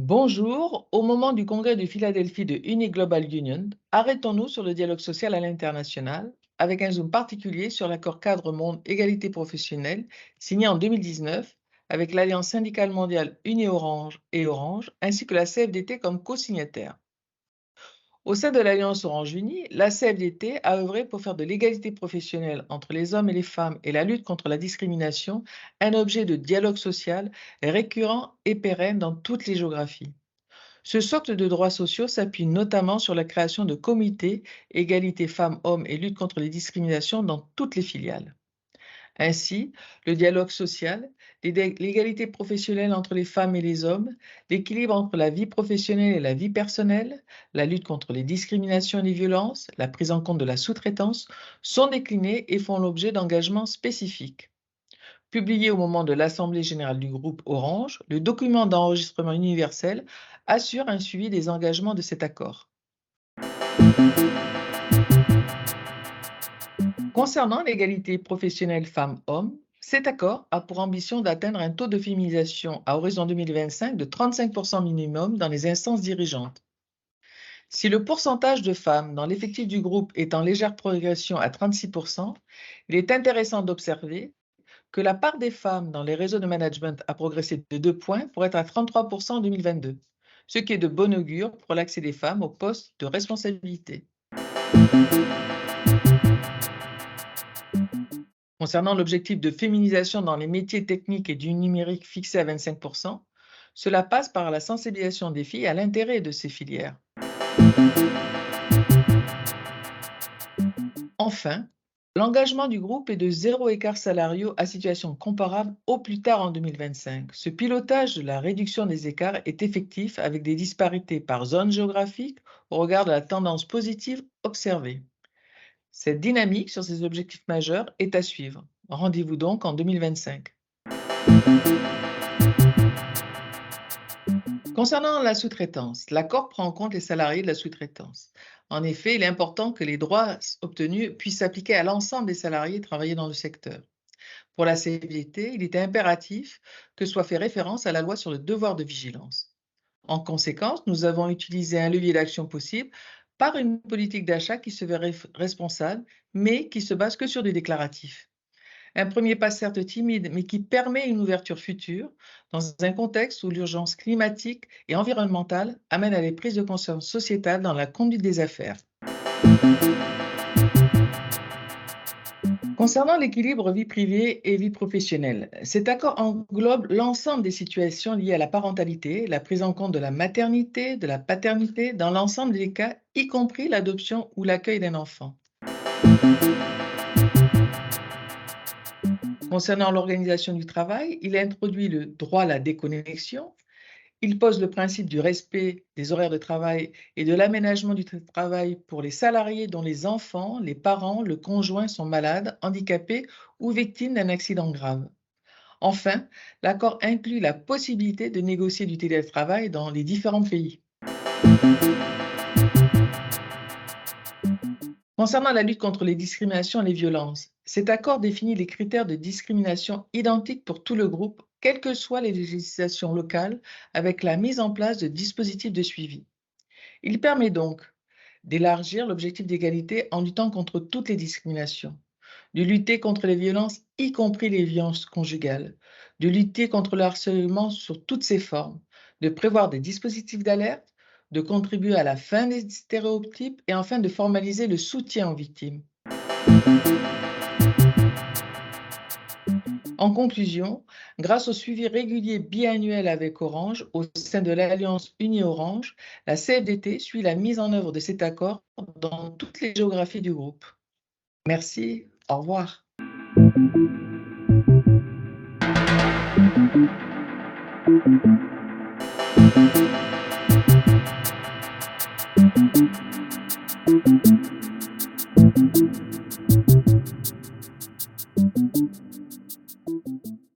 Bonjour, au moment du congrès de Philadelphie de Uni Global Union, arrêtons-nous sur le dialogue social à l'international, avec un zoom particulier sur l'accord cadre monde égalité professionnelle signé en 2019 avec l'Alliance syndicale mondiale Uni Orange et Orange, ainsi que la CFDT comme co-signataires. Au sein de l'Alliance Orange Unie, la CFDT a œuvré pour faire de l'égalité professionnelle entre les hommes et les femmes et la lutte contre la discrimination un objet de dialogue social récurrent et pérenne dans toutes les géographies. Ce socle de droits sociaux s'appuie notamment sur la création de comités égalité femmes-hommes et lutte contre les discriminations dans toutes les filiales. Ainsi, le dialogue social, l'égalité professionnelle entre les femmes et les hommes, l'équilibre entre la vie professionnelle et la vie personnelle, la lutte contre les discriminations et les violences, la prise en compte de la sous-traitance sont déclinés et font l'objet d'engagements spécifiques. Publié au moment de l'Assemblée générale du groupe Orange, le document d'enregistrement universel assure un suivi des engagements de cet accord. Concernant l'égalité professionnelle femmes-hommes, cet accord a pour ambition d'atteindre un taux de féminisation à horizon 2025 de 35% minimum dans les instances dirigeantes. Si le pourcentage de femmes dans l'effectif du groupe est en légère progression à 36%, il est intéressant d'observer que la part des femmes dans les réseaux de management a progressé de 2 points pour être à 33% en 2022, ce qui est de bon augure pour l'accès des femmes aux postes de responsabilité. Concernant l'objectif de féminisation dans les métiers techniques et du numérique fixé à 25%, cela passe par la sensibilisation des filles à l'intérêt de ces filières. Enfin, l'engagement du groupe est de zéro écart salariaux à situation comparable au plus tard en 2025. Ce pilotage de la réduction des écarts est effectif avec des disparités par zone géographique au regard de la tendance positive observée. Cette dynamique sur ces objectifs majeurs est à suivre. Rendez-vous donc en 2025. Concernant la sous-traitance, l'accord prend en compte les salariés de la sous-traitance. En effet, il est important que les droits obtenus puissent s'appliquer à l'ensemble des salariés travaillant dans le secteur. Pour la CFDT, il était impératif que soit fait référence à la loi sur le devoir de vigilance. En conséquence, nous avons utilisé un levier d'action possible par une politique d'achat qui se veut responsable, mais qui se base que sur des déclaratifs. Un premier pas certes timide, mais qui permet une ouverture future dans un contexte où l'urgence climatique et environnementale amène à des prises de conscience sociétales dans la conduite des affaires. Concernant l'équilibre vie privée et vie professionnelle, cet accord englobe l'ensemble des situations liées à la parentalité, la prise en compte de la maternité, de la paternité, dans l'ensemble des cas, y compris l'adoption ou l'accueil d'un enfant. Concernant l'organisation du travail, il introduit le droit à la déconnexion. Il pose le principe du respect des horaires de travail et de l'aménagement du travail pour les salariés dont les enfants, les parents, le conjoint sont malades, handicapés ou victimes d'un accident grave. Enfin, l'accord inclut la possibilité de négocier du télétravail dans les différents pays. Concernant la lutte contre les discriminations et les violences, cet accord définit les critères de discrimination identiques pour tout le groupe, quelles que soient les législations locales, avec la mise en place de dispositifs de suivi. Il permet donc d'élargir l'objectif d'égalité en luttant contre toutes les discriminations, de lutter contre les violences, y compris les violences conjugales, de lutter contre le harcèlement sur toutes ses formes, de prévoir des dispositifs d'alerte, de contribuer à la fin des stéréotypes et enfin de formaliser le soutien aux victimes. En conclusion, grâce au suivi régulier biannuel avec Orange au sein de l'Alliance Uni-Orange, la CFDT suit la mise en œuvre de cet accord dans toutes les géographies du groupe. Merci, au revoir.